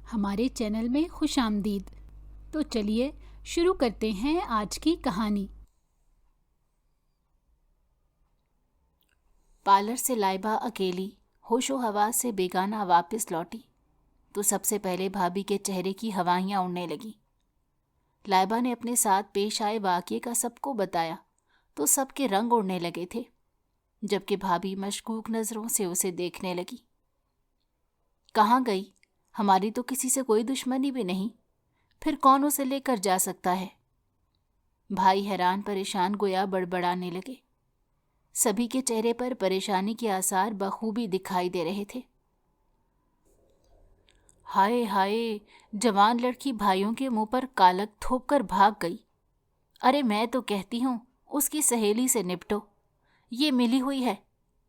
ہمارے چینل میں خوش آمدید۔ تو چلیے شروع کرتے ہیں آج کی کہانی۔ پارلر سے لائبہ اکیلی ہوش و حواس سے بیگانہ واپس لوٹی تو سب سے پہلے بھابھی کے چہرے کی ہوائیاں اڑنے لگیں۔ لائبہ نے اپنے ساتھ پیش آئے واقعے کا سب کو بتایا تو سب کے رنگ اڑنے لگے تھے، جبکہ بھابھی مشکوک نظروں سے اسے دیکھنے لگی۔ کہاں گئی؟ ہماری تو کسی سے کوئی دشمنی بھی نہیں، پھر کون اسے لے کر جا سکتا ہے؟ بھائی حیران پریشان گویا بڑبڑانے لگے۔ سبھی کے چہرے پر پریشانی کے آثار بخوبی دکھائی دے رہے تھے۔ ہائے ہائے، جوان لڑکی بھائیوں کے منہ پر کالک تھوپ کر بھاگ گئی۔ ارے میں تو کہتی ہوں اس کی سہیلی سے نپٹو، یہ ملی ہوئی ہے،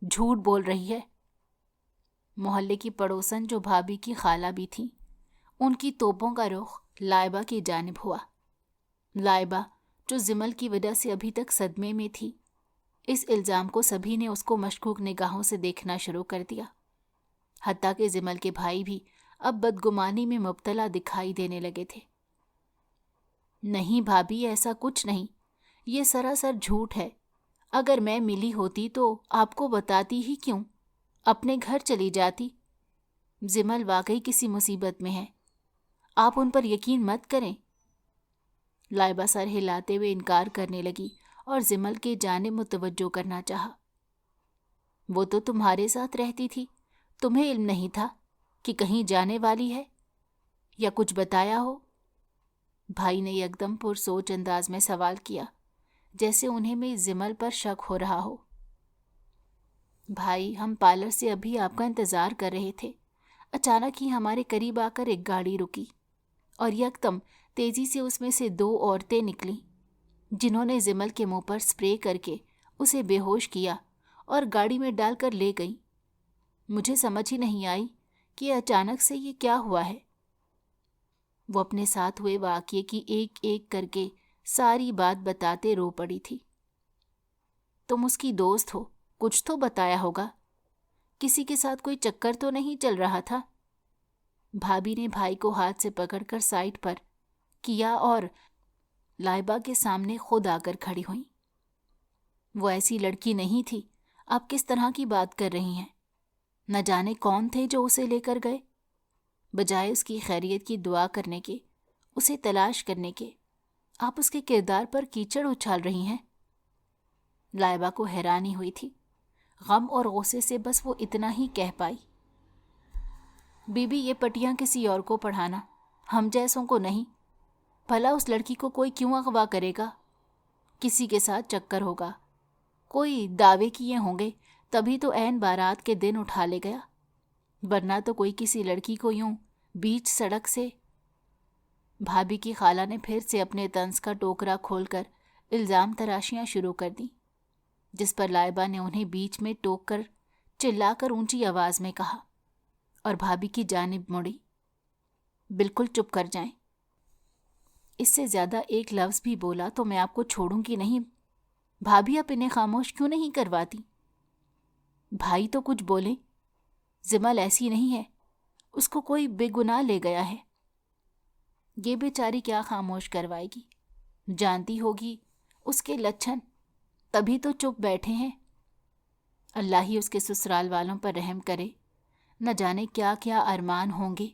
جھوٹ بول رہی ہے۔ محلے کی پڑوسن جو بھابھی کی خالہ بھی تھیں، ان کی توپوں کا رخ لائبہ کی جانب ہوا۔ لائبہ جو زمل کی وجہ سے ابھی تک صدمے میں تھی، اس الزام کو سبھی نے اس کو مشکوک نگاہوں سے دیکھنا شروع کر دیا۔ حتیٰ کہ زمل کے بھائی بھی اب بدگمانی میں مبتلا دکھائی دینے لگے تھے۔ نہیں بھابھی، ایسا کچھ نہیں، یہ سراسر جھوٹ ہے۔ اگر میں ملی ہوتی تو آپ کو بتاتی ہی کیوں؟ اپنے گھر چلی جاتی۔ زمل واقعی کسی مصیبت میں ہے، آپ ان پر یقین مت کریں۔ لائبہ سر ہلاتے ہوئے انکار کرنے لگی اور زمل کے جانب متوجہ کرنا چاہا۔ وہ تو تمہارے ساتھ رہتی تھی، تمہیں علم نہیں تھا کہ کہیں جانے والی ہے یا کچھ بتایا ہو؟ بھائی نے یکدم پرسوچ انداز میں سوال کیا، جیسے انہیں میں زمل پر شک ہو رہا ہو۔ بھائی، ہم پارلر سے ابھی آپ کا انتظار کر رہے تھے، اچانک ہی ہمارے قریب آ کر ایک گاڑی رکی اور یکدم تیزی سے اس میں سے 2 عورتیں نکلیں، جنہوں نے زمل کے منہ پر سپرے کر کے اسے بے ہوش کیا اور گاڑی میں ڈال کر لے گئیں۔ مجھے سمجھ ہی نہیں آئی کہ اچانک سے یہ کیا ہوا ہے۔ وہ اپنے ساتھ ہوئے واقعے کی ایک ایک کر کے ساری بات بتاتے رو پڑی تھی۔ تم اس کی دوست ہو، کچھ تو بتایا ہوگا، کسی کے ساتھ کوئی چکر تو نہیں چل رہا تھا؟ بھابھی نے بھائی کو ہاتھ سے پکڑ کر سائڈ پر کیا اور لائبہ کے سامنے خود آ کر کھڑی ہوئیں۔ وہ ایسی لڑکی نہیں تھی، آپ کس طرح کی بات کر رہی ہیں؟ نہ جانے کون تھے جو اسے لے کر گئے؟ بجائے اس کی خیریت کی دعا کرنے کے، اسے تلاش کرنے کے، آپ اس کے کردار پر کیچڑ اچھال رہی ہیں۔ لائبہ کو حیرانی ہوئی تھی، غم اور غصے سے بس وہ اتنا ہی کہہ پائی، بی بی یہ پٹیاں کسی اور کو پڑھانا، ہم جیسوں کو نہیں۔ بھلا اس لڑکی کو کوئی کیوں اغوا کرے گا؟ کسی کے ساتھ چکر ہوگا، کوئی دعوے کیے ہوں گے، تبھی تو عین بارات کے دن اٹھا لے گیا، ورنہ تو کوئی کسی لڑکی کو یوں بیچ سڑک سے۔ بھابھی کی خالہ نے پھر سے اپنے طنز کا ٹوکرا کھول کر الزام تراشیاں شروع کر دیں، جس پر لائبہ نے انہیں بیچ میں ٹوک کر چلا کر اونچی آواز میں کہا اور بھابھی کی جانب مڑی، بالکل چپ کر جائیں۔ اس سے زیادہ ایک لفظ بھی بولا تو میں آپ کو چھوڑوں گی نہیں۔ بھابھی آپ انہیں خاموش کیوں نہیں کرواتی؟ بھائی تو کچھ بولیں، زمل ایسی نہیں ہے، اس کو کوئی بے گناہ لے گیا ہے، یہ بیچاری کیا خاموش کروائے گی؟ جانتی ہوگی اس کے لچھن، تبھی تو چپ بیٹھے ہیں۔ اللہ ہی اس کے سسرال والوں پر رحم کرے، نہ جانے کیا کیا ارمان ہوں گے،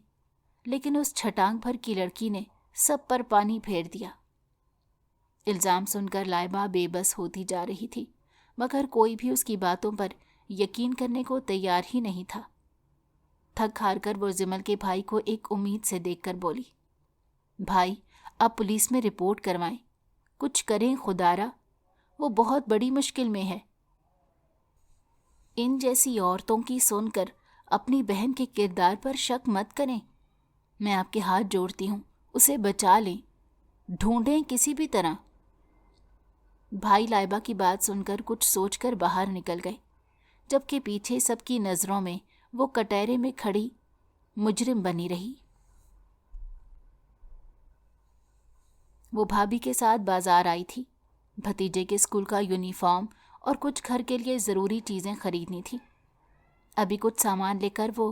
لیکن اس چھٹانگ بھر کی لڑکی نے سب پر پانی پھیر دیا۔ الزام سن کر لائبہ بے بس ہوتی جا رہی تھی، مگر کوئی بھی اس کی باتوں پر یقین کرنے کو تیار ہی نہیں تھا۔ تھک ہار کر وہ زمل کے بھائی کو ایک امید سے دیکھ کر بولی، بھائی آپ پولیس میں رپورٹ کروائیں، کچھ کریں خدارا، وہ بہت بڑی مشکل میں ہے۔ ان جیسی عورتوں کی سن کر اپنی بہن کے کردار پر شک مت کریں، میں آپ کے ہاتھ جوڑتی ہوں، اسے بچا لیں، ڈھونڈیں کسی بھی طرح۔ بھائی لائبہ کی بات سن کر کچھ سوچ کر باہر نکل گئے، جبکہ پیچھے سب کی نظروں میں وہ کٹہرے میں کھڑی مجرم بنی رہی۔ وہ بھابھی کے ساتھ بازار آئی تھی، بھتیجے کے اسکول کا یونیفارم اور کچھ گھر کے لیے ضروری چیزیں خریدنی تھی۔ ابھی کچھ سامان لے کر وہ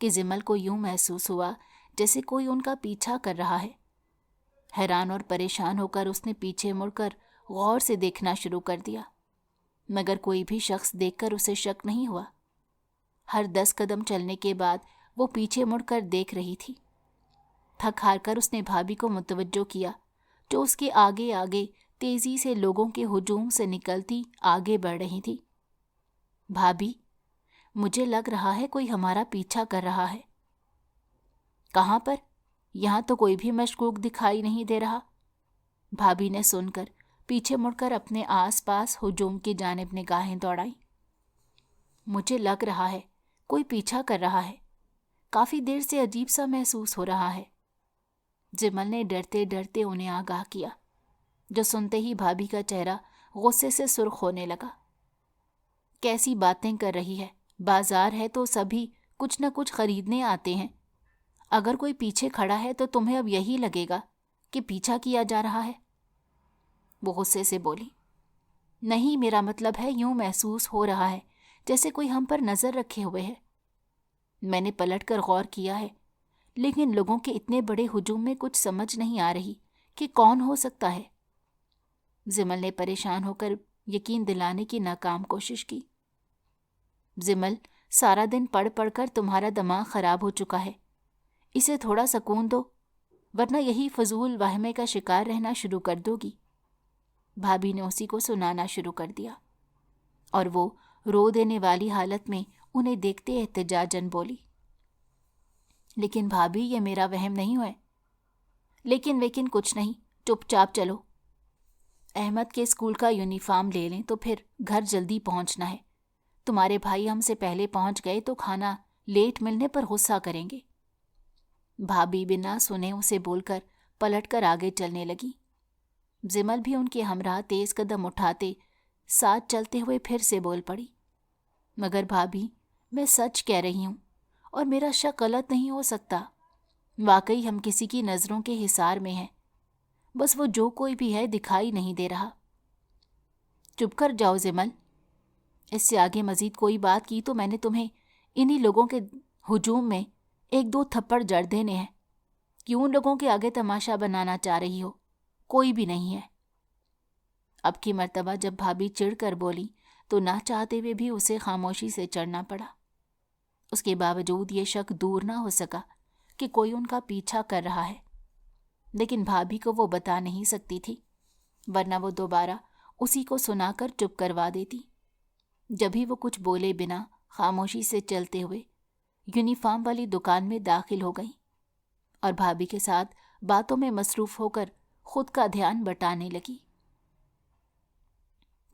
کہ جمل کو یوں محسوس ہوا جیسے کوئی ان کا پیچھا کر رہا ہے۔ حیران اور پریشان ہو کر اس نے پیچھے مڑ کر غور سے دیکھنا شروع کر دیا، مگر کوئی بھی شخص دیکھ کر اسے شک نہیں ہوا۔ ہر 10 قدم چلنے کے بعد وہ پیچھے مڑ کر دیکھ رہی تھی۔ تھک ہار کر اس نے بھابھی کو متوجہ کیا جو اس کے آگے آگے تیزی سے لوگوں کے ہجوم سے نکلتی آگے بڑھ رہی تھی۔ بھابھی، مجھے لگ رہا ہے کوئی ہمارا پیچھا کر رہا ہے۔ کہاں پر؟ یہاں تو کوئی بھی مشکوک دکھائی نہیں دے رہا۔ بھابھی نے سن کر پیچھے مڑ کر اپنے آس پاس ہجوم کی جانب نگاہیں دوڑائیں۔ مجھے لگ رہا ہے کوئی پیچھا کر رہا ہے، کافی دیر سے عجیب سا محسوس ہو رہا ہے، جمل نے ڈرتے ڈرتے انہیں آگاہ کیا، جو سنتے ہی بھابھی کا چہرہ غصے سے سرخ ہونے لگا۔ کیسی باتیں کر رہی ہے؟ بازار ہے تو سبھی کچھ نہ کچھ خریدنے آتے ہیں، اگر کوئی پیچھے کھڑا ہے تو تمہیں اب یہی لگے گا کہ پیچھا کیا جا رہا ہے؟ وہ غصے سے بولی۔ نہیں، میرا مطلب ہے یوں محسوس ہو رہا ہے جیسے کوئی ہم پر نظر رکھے ہوئے ہے۔ میں نے پلٹ کر غور کیا ہے، لیکن لوگوں کے اتنے بڑے ہجوم میں کچھ سمجھ نہیں آ رہی کہ کون ہو سکتا ہے۔ جمل نے پریشان ہو کر یقین دلانے کی ناکام کوشش کی۔ جمل، سارا دن پڑھ پڑھ کر تمہارا دماغ خراب ہو چکا ہے، اسے تھوڑا سکون دو، ورنہ یہی فضول وہمے کا شکار رہنا شروع کر دو گی۔ بھابھی نے اسی کو سنانا شروع کر دیا، اور وہ رو دینے والی حالت میں انہیں دیکھتے احتجاجاً بولی۔ لیکن بھابھی، یہ میرا وہم نہیں ہے۔ لیکن کچھ نہیں، چپ چاپ چلو۔ احمد کے اسکول کا یونیفارم لے لیں تو پھر گھر جلدی پہنچنا ہے۔ تمہارے بھائی ہم سے پہلے پہنچ گئے تو کھانا لیٹ ملنے پر غصہ کریں گے۔ بھابھی بنا سنے اسے بول کر پلٹ کر آگے چلنے لگی۔ جمل بھی ان کے ہمراہ تیز قدم اٹھاتے ساتھ چلتے ہوئے پھر سے بول پڑی۔ مگر بھابھی، میں سچ کہہ رہی ہوں اور میرا شک غلط نہیں ہو سکتا۔ واقعی ہم کسی کی نظروں کے حصار میں ہیں، بس وہ جو کوئی بھی ہے دکھائی نہیں دے رہا۔ چپ کر جاؤ جمل، اس سے آگے مزید کوئی بات کی تو میں نے تمہیں انہی لوگوں کے ہجوم میں 1-2 تھپڑ جڑ دینے ہیں۔ کیوں لوگوں کے آگے تماشا بنانا چاہ رہی ہو؟ کوئی بھی نہیں ہے۔ اب کی مرتبہ جب بھابھی چڑ کر بولی تو نہ چاہتے ہوئے بھی اسے خاموشی سے چڑھنا پڑا۔ اس کے باوجود یہ شک دور نہ ہو سکا کہ کوئی ان کا پیچھا کر رہا ہے، لیکن بھابھی کو وہ بتا نہیں سکتی تھی، ورنہ وہ دوبارہ اسی کو سنا کر چپ کروا دیتی۔ جبھی وہ کچھ بولے بنا خاموشی سے چلتے ہوئے یونیفارم والی دکان میں داخل ہو گئیں اور بھابھی کے ساتھ باتوں میں مصروف ہو کر خود کا دھیان بٹانے لگی۔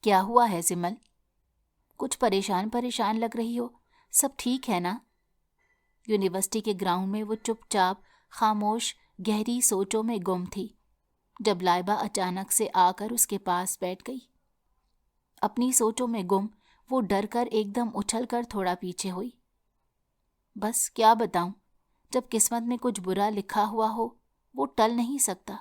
کیا ہوا ہے جمل؟ کچھ پریشان لگ رہی ہو، سب ٹھیک ہے نا؟ یونیورسٹی کے گراؤنڈ میں وہ چپ چاپ خاموش گہری سوچوں میں گم تھی جب لائبہ اچانک سے آ کر اس کے پاس بیٹھ گئی۔ اپنی سوچوں میں گم وہ ڈر کر ایک دم اچھل کر تھوڑا پیچھے ہوئی۔ بس کیا بتاؤں، جب قسمت میں کچھ برا لکھا ہوا ہو وہ ٹل نہیں سکتا،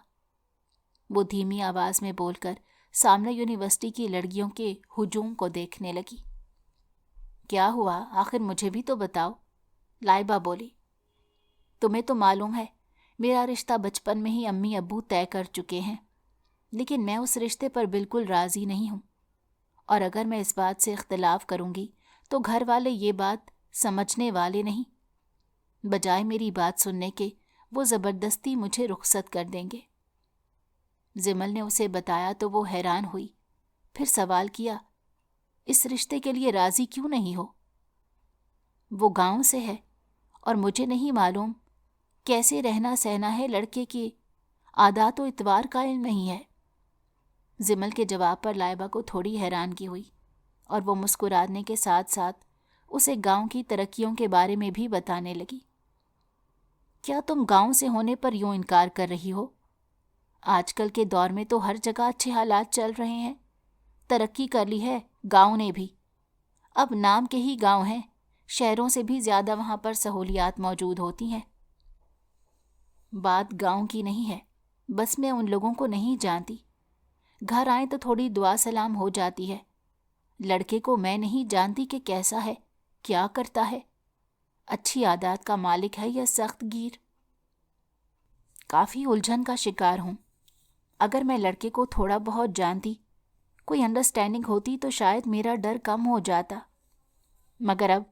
وہ دھیمی آواز میں بول کر سامنے یونیورسٹی کی لڑکیوں کے ہجوم کو دیکھنے لگی۔ کیا ہوا آخر مجھے بھی تو بتاؤ، لائبہ بولی۔ تمہیں تو معلوم ہے میرا رشتہ بچپن میں ہی امی ابو طے کر چکے ہیں، لیکن میں اس رشتے پر بالکل راضی نہیں ہوں، اور اگر میں اس بات سے اختلاف کروں گی تو گھر والے یہ بات سمجھنے والے نہیں، بجائے میری بات سننے کے وہ زبردستی مجھے رخصت کر دیں گے۔ جمل نے اسے بتایا تو وہ حیران ہوئی، پھر سوال کیا، اس رشتے کے لیے راضی کیوں نہیں ہو؟ وہ گاؤں سے ہے اور مجھے نہیں معلوم کیسے رہنا سہنا ہے، لڑکے کی عادات و اتوار کا علم نہیں ہے۔ جمل کے جواب پر لائبہ کو تھوڑی حیرانگی ہوئی اور وہ مسکرانے کے ساتھ ساتھ اسے گاؤں کی ترقیوں کے بارے میں بھی بتانے لگی۔ کیا تم گاؤں سے ہونے پر یوں انکار کر رہی ہو؟ آج کل کے دور میں تو ہر جگہ اچھے حالات چل رہے ہیں، ترقی کر لی ہے گاؤں نے بھی، اب نام کے ہی گاؤں ہیں، شہروں سے بھی زیادہ وہاں پر سہولیات موجود ہوتی ہیں۔ بات گاؤں کی نہیں ہے، بس میں ان لوگوں کو نہیں جانتی، گھر آئیں تو تھوڑی دعا سلام ہو جاتی ہے، لڑکے کو میں نہیں جانتی کہ کیسا ہے، کیا کرتا ہے، اچھی عادات کا مالک ہے یا سخت گیر۔ کافی الجھن کا شکار ہوں۔ اگر میں لڑکے کو تھوڑا بہت جانتی، کوئی انڈرسٹینڈنگ ہوتی تو شاید میرا ڈر کم ہو جاتا، مگر اب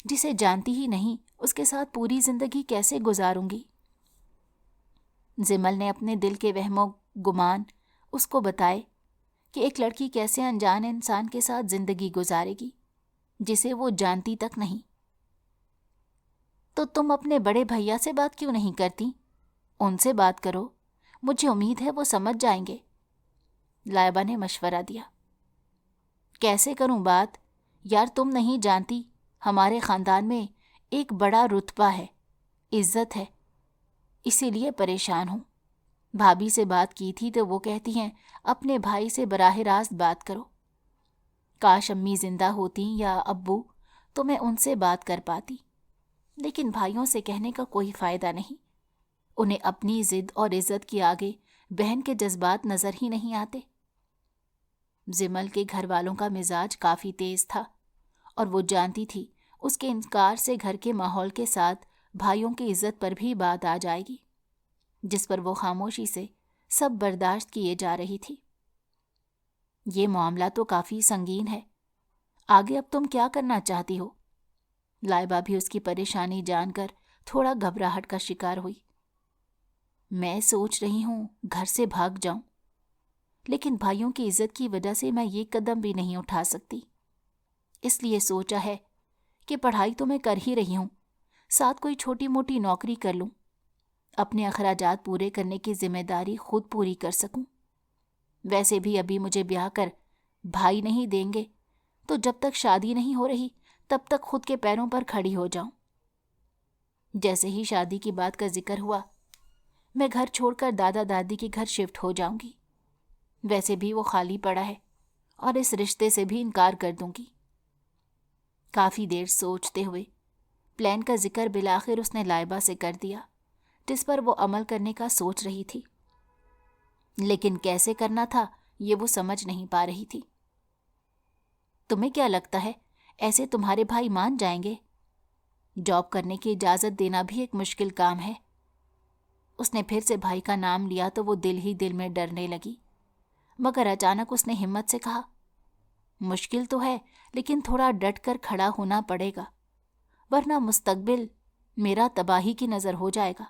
جسے جانتی ہی نہیں اس کے ساتھ پوری زندگی کیسے گزاروں گی؟ زمل نے اپنے دل کے وہم و گمان اس کو بتائے کہ ایک لڑکی کیسے انجان انسان کے ساتھ زندگی گزارے گی جسے وہ جانتی تک نہیں۔ تو تم اپنے بڑے بھیا سے بات کیوں نہیں کرتی؟ ان سے بات کرو، مجھے امید ہے وہ سمجھ جائیں گے، لائبہ نے مشورہ دیا۔ کیسے کروں بات؟ یار تم نہیں جانتی، ہمارے خاندان میں ایک بڑا رتبہ ہے، عزت ہے، اسی لیے پریشان ہوں۔ بھابھی سے بات کی تھی تو وہ کہتی ہیں اپنے بھائی سے براہ راست بات کرو۔ کاش امی زندہ ہوتی یا ابو تو میں ان سے بات کر پاتی، لیکن بھائیوں سے کہنے کا کوئی فائدہ نہیں، انہیں اپنی ضد اور عزت کے آگے بہن کے جذبات نظر ہی نہیں آتے۔ زمل کے گھر والوں کا مزاج کافی تیز تھا اور وہ جانتی تھی اس کے انکار سے گھر کے ماحول کے ساتھ بھائیوں کی عزت پر بھی بات آ جائے گی، جس پر وہ خاموشی سے سب برداشت کیے جا رہی تھی۔ یہ معاملہ تو کافی سنگین ہے، آگے اب تم کیا کرنا چاہتی ہو؟ لائبہ بھی اس کی پریشانی جان کر تھوڑا گھبراہٹ کا شکار ہوئی۔ میں سوچ رہی ہوں گھر سے بھاگ جاؤں، لیکن بھائیوں کی عزت کی وجہ سے میں یہ قدم بھی نہیں اٹھا سکتی، اس لیے سوچا ہے کہ پڑھائی تو میں کر ہی رہی ہوں، ساتھ کوئی چھوٹی موٹی نوکری کر لوں، اپنے اخراجات پورے کرنے کی ذمہ داری خود پوری کر سکوں۔ ویسے بھی ابھی مجھے بیاہ کر بھائی نہیں دیں گے، تو جب تک شادی نہیں ہو رہی تب تک خود کے پیروں پر کھڑی ہو جاؤں۔ جیسے ہی شادی کی بات کا ذکر ہوا، میں گھر چھوڑ کر دادا دادی کے گھر شفٹ ہو جاؤں گی، ویسے بھی وہ خالی پڑا ہے اور اس رشتے سے بھی انکار کر دوں گی۔ کافی دیر سوچتے ہوئے پلان کا ذکر بالآخر اس نے لائبہ سے کر دیا، جس پر وہ عمل کرنے کا سوچ رہی تھی، لیکن کیسے کرنا تھا یہ وہ سمجھ نہیں پا رہی تھی۔ تمہیں کیا لگتا ہے ایسے تمہارے بھائی مان جائیں گے؟ جاب کرنے کی اجازت دینا بھی ایک مشکل کام ہے۔ اس نے پھر سے بھائی کا نام لیا تو وہ دل ہی دل میں ڈرنے لگی، مگر اچانک اس نے ہمت سے کہا، مشکل تو ہے لیکن تھوڑا ڈٹ کر کھڑا ہونا پڑے گا، ورنہ مستقبل میرا تباہی کی نظر ہو جائے گا۔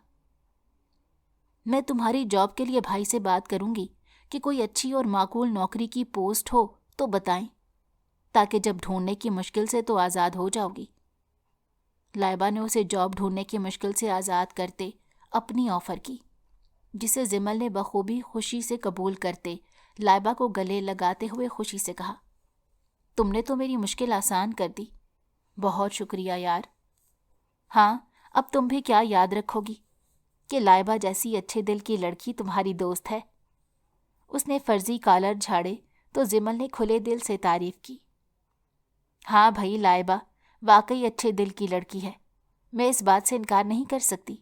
میں تمہاری جاب کے لیے بھائی سے بات کروں گی کہ کوئی اچھی اور معقول نوکری کی پوسٹ ہو تو بتائیں، تاکہ جب ڈھونڈنے کی مشکل سے تو آزاد ہو جاؤ گی۔ لائبہ نے اسے جاب ڈھونڈنے کی مشکل سے آزاد کرتے اپنی آفر کی، جسے زمل نے بخوبی خوشی سے قبول کرتے لائبہ کو گلے لگاتے ہوئے خوشی سے کہا، تم نے تو میری مشکل آسان کر دی، بہت شکریہ یار۔ ہاں، اب تم بھی کیا یاد رکھو گی کہ لائبہ جیسی اچھے دل کی لڑکی تمہاری دوست ہے۔ اس نے فرضی کالر جھاڑے تو زمل نے کھلے دل سے تعریف کی۔ ہاں بھائی لائبہ واقعی اچھے دل کی لڑکی ہے، میں اس بات سے انکار نہیں کر سکتی۔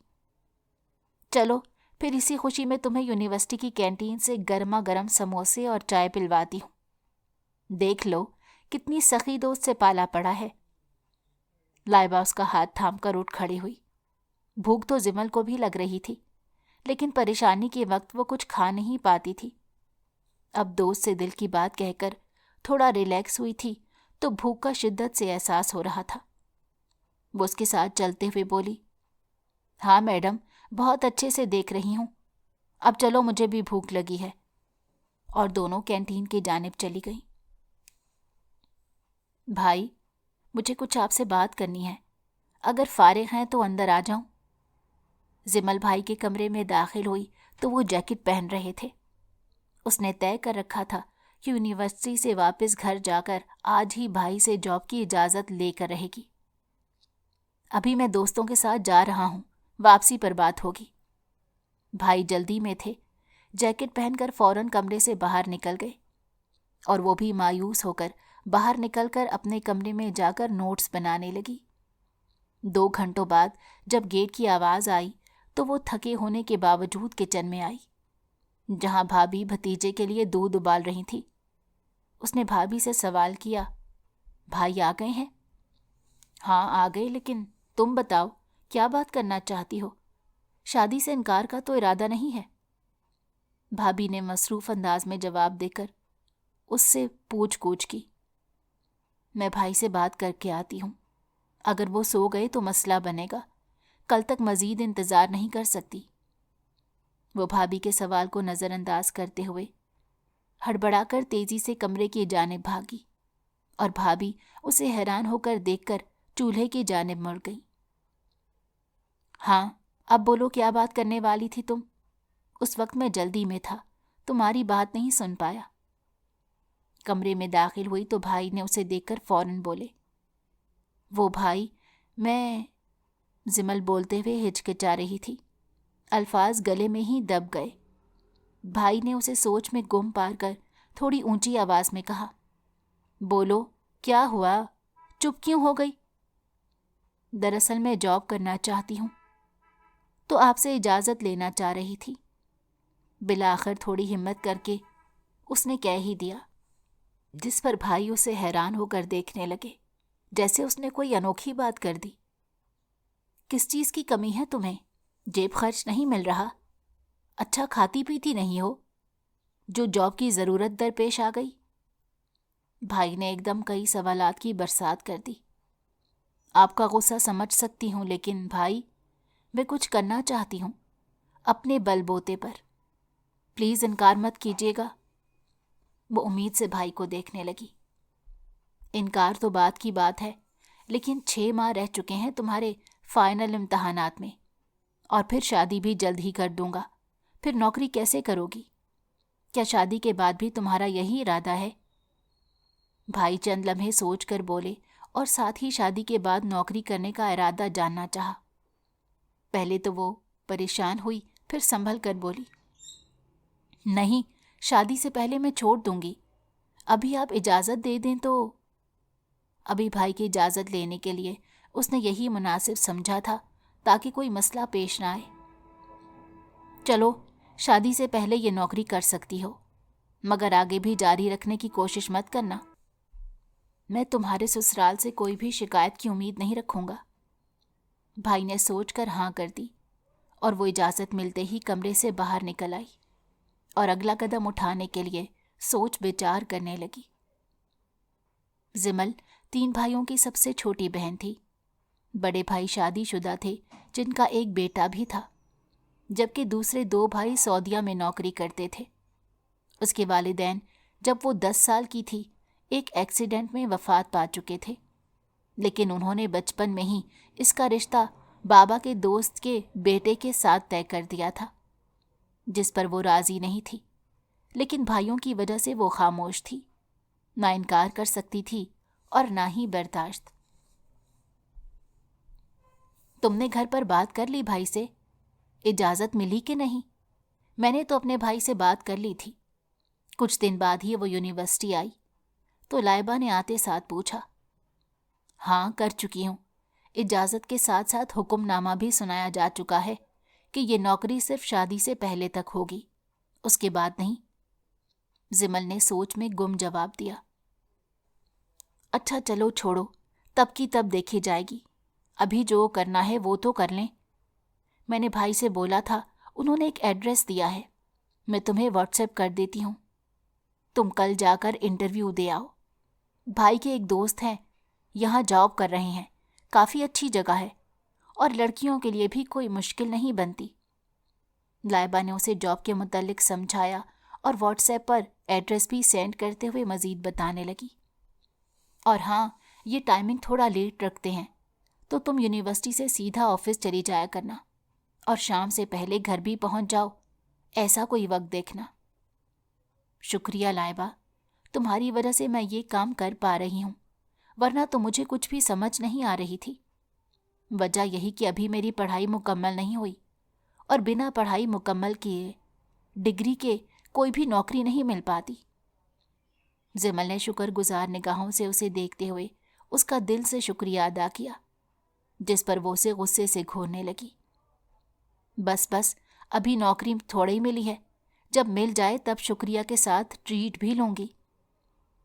چلو پھر اسی خوشی میں تمہیں یونیورسٹی کی کینٹین سے گرما گرم سموسے اور چائے پلواتی ہوں، دیکھ لو کتنی سخی دوست سے پالا پڑا ہے۔ لائبہ اس کا ہاتھ تھام کر اٹھ کھڑی ہوئی۔ بھوک تو زمل کو بھی لگ رہی تھی، لیکن پریشانی کے وقت وہ کچھ کھا نہیں پاتی تھی۔ اب دوست سے دل کی بات کہہ کر تھوڑا ریلیکس ہوئی تھی تو بھوک کا شدت سے احساس ہو رہا تھا۔ وہ اس کے ساتھ چلتے ہوئے بولی، ہاں میڈم بہت اچھے سے دیکھ رہی ہوں، اب چلو مجھے بھی بھوک لگی ہے، اور دونوں کینٹین کی جانب چلی گئیں۔ بھائی مجھے کچھ آپ سے بات کرنی ہے، اگر فارغ ہیں تو اندر آ جاؤں؟ زمل بھائی کے کمرے میں داخل ہوئی تو وہ جیکٹ پہن رہے تھے۔ اس نے طے کر رکھا تھا کہ یونیورسٹی سے واپس گھر جا کر آج ہی بھائی سے جاب کی اجازت لے کر رہے گی۔ ابھی میں دوستوں کے ساتھ جا رہا ہوں، واپسی پر بات ہوگی۔ بھائی جلدی میں تھے، جیکٹ پہن کر فوراً کمرے سے باہر نکل گئے، اور وہ بھی مایوس ہو کر باہر نکل کر اپنے کمرے میں جا کر نوٹس بنانے لگی۔ 2 گھنٹوں بعد جب گیٹ کی آواز آئی تو وہ تھکے ہونے کے باوجود کچن میں آئی، جہاں بھابھی بھتیجے کے لیے دودھ ابال رہی تھی۔ اس نے بھابھی سے سوال کیا۔ بھائی آ گئے ہیں؟ ہاں آ گئے، لیکن تم بتاؤ کیا بات کرنا چاہتی ہو؟ شادی سے انکار کا تو ارادہ نہیں ہے۔ بھابھی نے مصروف انداز میں جواب دے کر اس سے پوچھ گچھ کی۔ میں بھائی سے بات کر کے آتی ہوں، اگر وہ سو گئے تو مسئلہ بنے گا، کل تک مزید انتظار نہیں کر سکتی۔ وہ بھابھی کے سوال کو نظر انداز کرتے ہوئے ہڑبڑا کر تیزی سے کمرے کی جانب بھاگی اور بھابھی اسے حیران ہو کر دیکھ کر چولہے کی جانب مڑ گئی۔ ہاں اب بولو، کیا بات کرنے والی تھی تم؟ اس وقت میں جلدی میں تھا، تمہاری بات نہیں سن پایا۔ کمرے میں داخل ہوئی تو بھائی نے اسے دیکھ کر فوراً بولے۔ وہ بھائی، میں زمل بولتے ہوئے ہچکچا رہی تھی، الفاظ گلے میں ہی دب گئے۔ بھائی نے اسے سوچ میں گم پا کر تھوڑی اونچی آواز میں کہا، بولو کیا ہوا، چپ کیوں ہو گئی؟ دراصل میں جاب کرنا چاہتی ہوں، تو آپ سے اجازت لینا چاہ رہی تھی۔ بالآخر تھوڑی ہمت کر کے اس نے کہہ ہی دیا، جس پر بھائی اسے حیران ہو کر دیکھنے لگے، جیسے اس نے کوئی انوکھی بات کر دی۔ کس چیز کی کمی ہے تمہیں؟ جیب خرچ نہیں مل رہا؟ اچھا کھاتی پیتی نہیں ہو جو جاب کی ضرورت درپیش آ گئی؟ بھائی نے ایک دم کئی سوالات کی برسات کر دی۔ آپ کا غصہ سمجھ سکتی ہوں، لیکن بھائی میں کچھ کرنا چاہتی ہوں اپنے بل بوتے پر، پلیز انکار مت کیجیے گا۔ وہ امید سے بھائی کو دیکھنے لگی۔ انکار تو بات کی بات ہے، لیکن 6 ماہ رہ چکے ہیں تمہارے فائنل امتحانات میں، اور پھر شادی بھی جلد ہی کر دوں گا، پھر نوکری کیسے کرو گی؟ کیا شادی کے بعد بھی تمہارا یہی ارادہ ہے؟ بھائی چند لمحے سوچ کر بولے اور ساتھ ہی شادی کے بعد نوکری کرنے کا ارادہ جاننا چاہا۔ پہلے تو وہ پریشان ہوئی، پھر سنبھل کر بولی، نہیں، شادی سے پہلے میں چھوڑ دوں گی، ابھی آپ اجازت دے دیں تو۔ ابھی بھائی کی اجازت لینے کے لیے اس نے یہی مناسب سمجھا تھا تاکہ کوئی مسئلہ پیش نہ آئے۔ چلو، شادی سے پہلے یہ نوکری کر سکتی ہو، مگر آگے بھی جاری رکھنے کی کوشش مت کرنا۔ میں تمہارے سسرال سے کوئی بھی شکایت کی امید نہیں رکھوں گا۔ بھائی نے سوچ کر ہاں کر دی اور وہ اجازت ملتے ہی کمرے سے باہر نکل آئی اور اگلا قدم اٹھانے کے لیے سوچ بچار کرنے لگی۔ زمل 3 بھائیوں کی سب سے چھوٹی بہن تھی۔ بڑے بھائی شادی شدہ تھے جن کا ایک بیٹا بھی تھا، جبکہ دوسرے 2 بھائی سعودیہ میں نوکری کرتے تھے۔ اس کے والدین جب وہ 10 سال کی تھی ایک ایکسیڈنٹ میں وفات پا چکے تھے، لیکن انہوں نے بچپن میں ہی اس کا رشتہ بابا کے دوست کے بیٹے کے ساتھ طے کر دیا تھا، جس پر وہ راضی نہیں تھی، لیکن بھائیوں کی وجہ سے وہ خاموش تھی، نہ انکار کر سکتی تھی اور نہ ہی برداشت۔ تم نے گھر پر بات کر لی بھائی سے؟ اجازت ملی کہ نہیں؟ میں نے تو اپنے بھائی سے بات کر لی تھی۔ کچھ دن بعد ہی وہ یونیورسٹی آئی تو لائبہ نے آتے ساتھ پوچھا۔ ہاں کر چکی ہوں، اجازت کے ساتھ ساتھ حکم نامہ بھی سنایا جا چکا ہے کہ یہ نوکری صرف شادی سے پہلے تک ہوگی، اس کے بعد نہیں۔ زمل نے سوچ میں گم جواب دیا۔ اچھا چلو چھوڑو، تب کی تب دیکھی جائے گی، ابھی جو کرنا ہے وہ تو کر لیں۔ میں نے بھائی سے بولا تھا، انہوں نے ایک ایڈریس دیا ہے، میں تمہیں واٹس ایپ کر دیتی ہوں، تم کل جا کر انٹرویو دے آؤ۔ بھائی کے ایک دوست ہیں، یہاں جاب کر رہے ہیں، کافی اچھی جگہ ہے اور لڑکیوں کے لیے بھی کوئی مشکل نہیں بنتی۔ لائبہ نے اسے جاب کے متعلق سمجھایا اور واٹس ایپ پر ایڈریس بھی سینڈ کرتے ہوئے مزید بتانے لگی۔ اور ہاں، یہ ٹائمنگ تھوڑا لیٹ رکھتے ہیں، تو تم یونیورسٹی سے سیدھا آفس چلی جایا کرنا اور شام سے پہلے گھر بھی پہنچ جاؤ، ایسا کوئی وقت دیکھنا۔ شکریہ لائبہ، تمہاری وجہ سے میں یہ کام کر پا رہی ہوں، ورنہ تو مجھے کچھ بھی سمجھ نہیں آ رہی تھی۔ وجہ یہی کہ ابھی میری پڑھائی مکمل نہیں ہوئی، اور بنا پڑھائی مکمل کیے ڈگری کے کوئی بھی نوکری نہیں مل پاتی۔ زمل نے شکر گزار نگاہوں سے اسے دیکھتے ہوئے اس کا دل سے شکریہ ادا کیا، جس پر وہ اسے غصے سے گھورنے لگی۔ بس ابھی نوکری تھوڑی ملی ہے، جب مل جائے تب شکریہ کے ساتھ ٹریٹ بھی لوں گی۔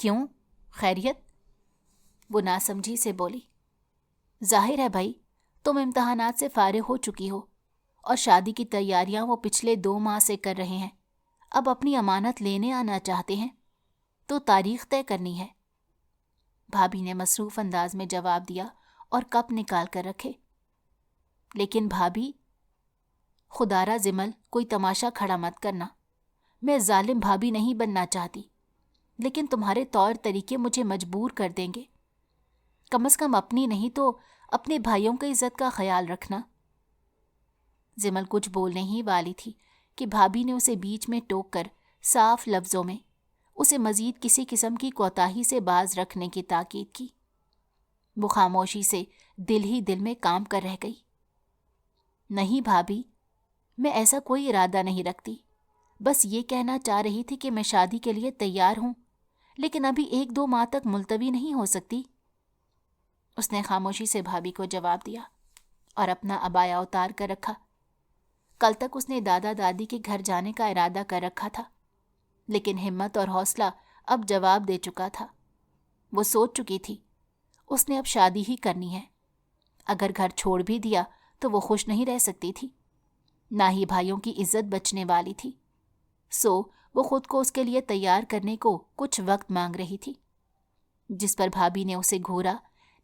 کیوں؟ خیریت؟ وہ ناسمجھی سے بولی۔ ظاہر ہے بھائی، تم امتحانات سے فارغ ہو چکی ہو اور شادی کی تیاریاں وہ پچھلے 2 ماہ سے کر رہے ہیں، اب اپنی امانت لینے آنا چاہتے ہیں تو تاریخ طے کرنی ہے۔ بھابھی نے مصروف انداز میں جواب دیا اور کپ نکال کر رکھے۔ لیکن بھابھی، خدارا زمل، کوئی تماشا کھڑا مت کرنا۔ میں ظالم بھابھی نہیں بننا چاہتی، لیکن تمہارے طور طریقے مجھے مجبور کر دیں گے۔ کم از کم اپنی نہیں تو اپنے بھائیوں کی عزت کا خیال رکھنا۔ زمل کچھ بولنے ہی والی تھی کہ بھابھی نے اسے بیچ میں ٹوک کر صاف لفظوں میں اسے مزید کسی قسم کی کوتاہی سے باز رکھنے کی تاکید کی۔ وہ خاموشی سے دل ہی دل میں کام کر رہ گئی۔ نہیں بھابھی، میں ایسا کوئی ارادہ نہیں رکھتی، بس یہ کہنا چاہ رہی تھی کہ میں شادی کے لیے تیار ہوں، لیکن ابھی 1-2 ماہ تک ملتوی نہیں ہو سکتی۔ اس نے خاموشی سے بھابھی کو جواب دیا اور اپنا عبایا اتار کر رکھا۔ کل تک اس نے دادا دادی کے گھر جانے کا ارادہ کر رکھا تھا، لیکن ہمت اور حوصلہ اب جواب دے چکا تھا۔ وہ سوچ چکی تھی اس نے اب شادی ہی کرنی ہے۔ اگر گھر چھوڑ بھی دیا تو وہ خوش نہیں رہ سکتی تھی، نہ ہی بھائیوں کی عزت بچنے والی تھی۔ سو وہ خود کو اس کے لیے تیار کرنے کو کچھ وقت مانگ رہی تھی، جس پر بھابھی نے اسے گھورا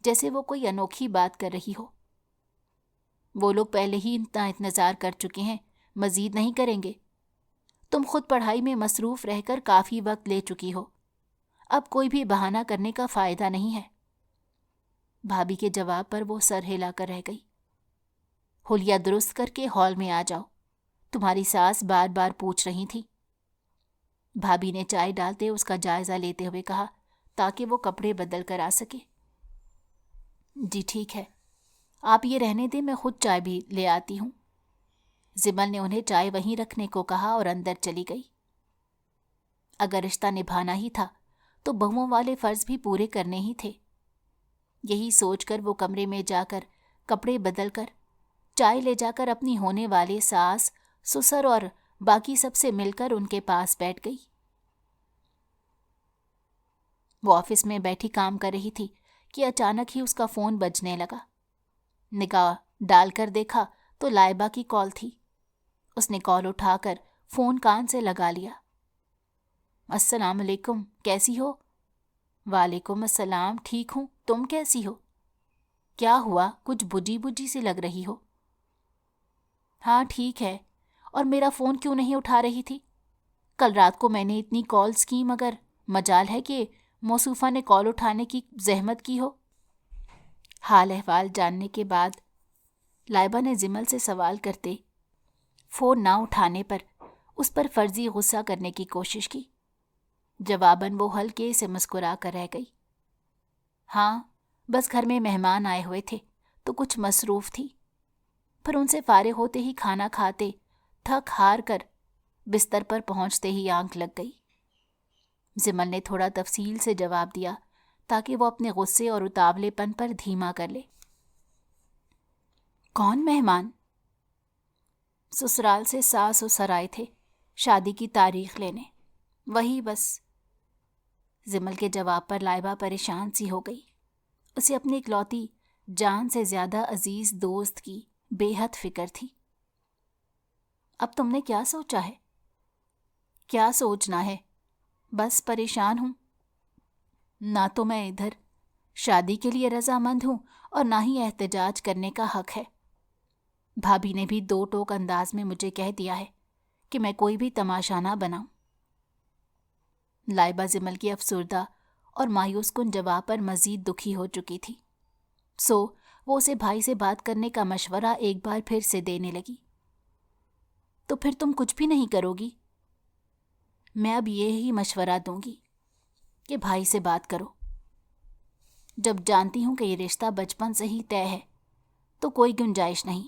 جیسے وہ کوئی انوکھی بات کر رہی ہو۔ وہ لوگ پہلے ہی اتنا انتظار کر چکے ہیں، مزید نہیں کریں گے۔ تم خود پڑھائی میں مصروف رہ کر کافی وقت لے چکی ہو، اب کوئی بھی بہانہ کرنے کا فائدہ نہیں ہے۔ بھابھی کے جواب پر وہ سر ہلا کر رہ گئی۔ حلیہ درست کر کے ہال میں آ جاؤ، تمہاری ساس بار بار پوچھ رہی تھی۔ بھابھی نے چائے ڈالتے اس کا جائزہ لیتے ہوئے کہا تاکہ وہ کپڑے بدل کر آ سکے۔ جی ٹھیک ہے، آپ یہ رہنے دیں، میں خود چائے بھی لے آتی ہوں۔ زمل نے انہیں چائے وہیں رکھنے کو کہا اور اندر چلی گئی۔ اگر رشتہ نبھانا ہی تھا تو بہوؤں والے فرض بھی پورے کرنے ہی تھے۔ یہی سوچ کر وہ کمرے میں جا کر کپڑے بدل کر چائے لے جا کر اپنی ہونے والے ساس، سسر اور باقی سب سے مل کر ان کے پاس بیٹھ گئی۔ وہ آفس میں بیٹھی کام کر رہی تھی کہ اچانک ہی اس کا فون بجنے لگا۔ نگاہ ڈال کر دیکھا تو لائبہ کی کال تھی۔ اس نے کال اٹھا کر فون کان سے لگا لیا۔ السلام علیکم، کیسی ہو؟ وعلیکم السلام، ٹھیک ہوں، تم کیسی ہو؟ کیا ہوا، کچھ بجھی بجھی سی لگ رہی ہو؟ ہاں ٹھیک ہے، اور میرا فون کیوں نہیں اٹھا رہی تھی؟ کل رات کو میں نے اتنی کالز کی مگر مجال ہے کہ موصوفہ نے کال اٹھانے کی زحمت کی ہو؟ حال احوال جاننے کے بعد لائبہ نے زمل سے سوال کرتے فون نہ اٹھانے پر اس پر فرضی غصہ کرنے کی کوشش کی۔ جواباً وہ ہلکے سے مسکرا کر رہ گئی۔ ہاں، بس گھر میں مہمان آئے ہوئے تھے تو کچھ مصروف تھی، پھر ان سے فارغ ہوتے ہی کھانا کھاتے تھک ہار کر بستر پر پہنچتے ہی آنکھ لگ گئی۔ زمل نے تھوڑا تفصیل سے جواب دیا تاکہ وہ اپنے غصے اور اتاولے پن پر دھیما کر لے۔ کون مہمان؟ سسرال سے ساس و سر آئے تھے شادی کی تاریخ لینے، وہی بس۔ زمل کے جواب پر لائبہ پریشان سی ہو گئی۔ اسے اپنی اکلوتی جان سے زیادہ عزیز دوست کی بے حد فکر تھی۔ اب تم نے کیا سوچا ہے؟ کیا سوچنا ہے، بس پریشان ہوں۔ نہ تو میں ادھر شادی کے لیے رضامند ہوں اور نہ ہی احتجاج کرنے کا حق ہے۔ بھابھی نے بھی 2 ٹوک انداز میں مجھے کہہ دیا ہے کہ میں کوئی بھی تماشا نہ بناؤں۔ لائبہ زمل کی افسردہ اور مایوس کن جواب پر مزید دکھی ہو چکی تھی، سو وہ اسے بھائی سے بات کرنے کا مشورہ ایک بار پھر سے دینے لگی۔ تو پھر تم کچھ بھی نہیں کرو گی؟ میں اب یہی مشورہ دوں گی کہ بھائی سے بات کرو۔ جب جانتی ہوں کہ یہ رشتہ بچپن سے ہی طے ہے تو کوئی گنجائش نہیں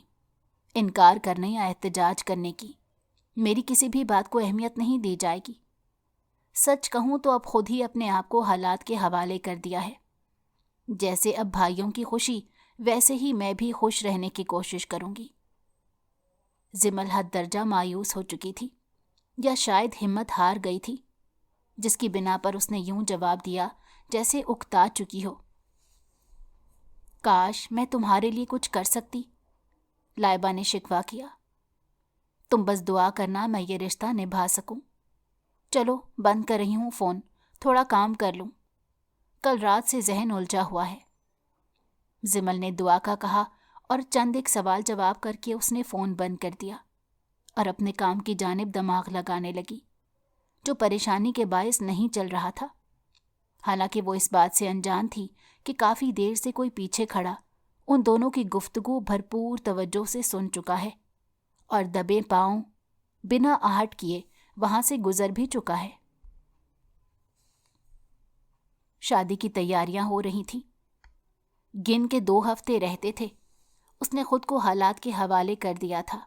انکار کرنے یا احتجاج کرنے کی۔ میری کسی بھی بات کو اہمیت نہیں دی جائے گی۔ سچ کہوں تو اب خود ہی اپنے آپ کو حالات کے حوالے کر دیا ہے۔ جیسے اب بھائیوں کی خوشی ویسے ہی میں بھی خوش رہنے کی کوشش کروں گی۔ زمل حد درجہ مایوس ہو چکی تھی، یا شاید ہمت ہار گئی تھی۔ جس کی بنا پر اس نے یوں جواب دیا جیسے اکتا چکی ہو۔ کاش میں تمہارے لیے کچھ کر سکتی، لائبہ نے شکوہ کیا۔ تم بس دعا کرنا میں یہ رشتہ نبھا سکوں۔ چلو بند کر رہی ہوں فون، تھوڑا کام کر لوں، کل رات سے ذہن الجھا ہوا ہے۔ زمل نے دعا کا کہا اور چند ایک سوال جواب کر کے اس نے فون بند کر دیا اور اپنے کام کی جانب دماغ لگانے لگی، جو پریشانی کے باعث نہیں چل رہا تھا۔ حالانکہ وہ اس بات سے انجان تھی کہ کافی دیر سے کوئی پیچھے کھڑا ان دونوں کی گفتگو بھرپور توجہ سے سن چکا ہے اور دبے پاؤں بنا آہٹ کیے وہاں سے گزر بھی چکا ہے۔ شادی کی تیاریاں ہو رہی تھیں، گن کے 2 ہفتے رہتے تھے۔ اس نے خود کو حالات کے حوالے کر دیا تھا۔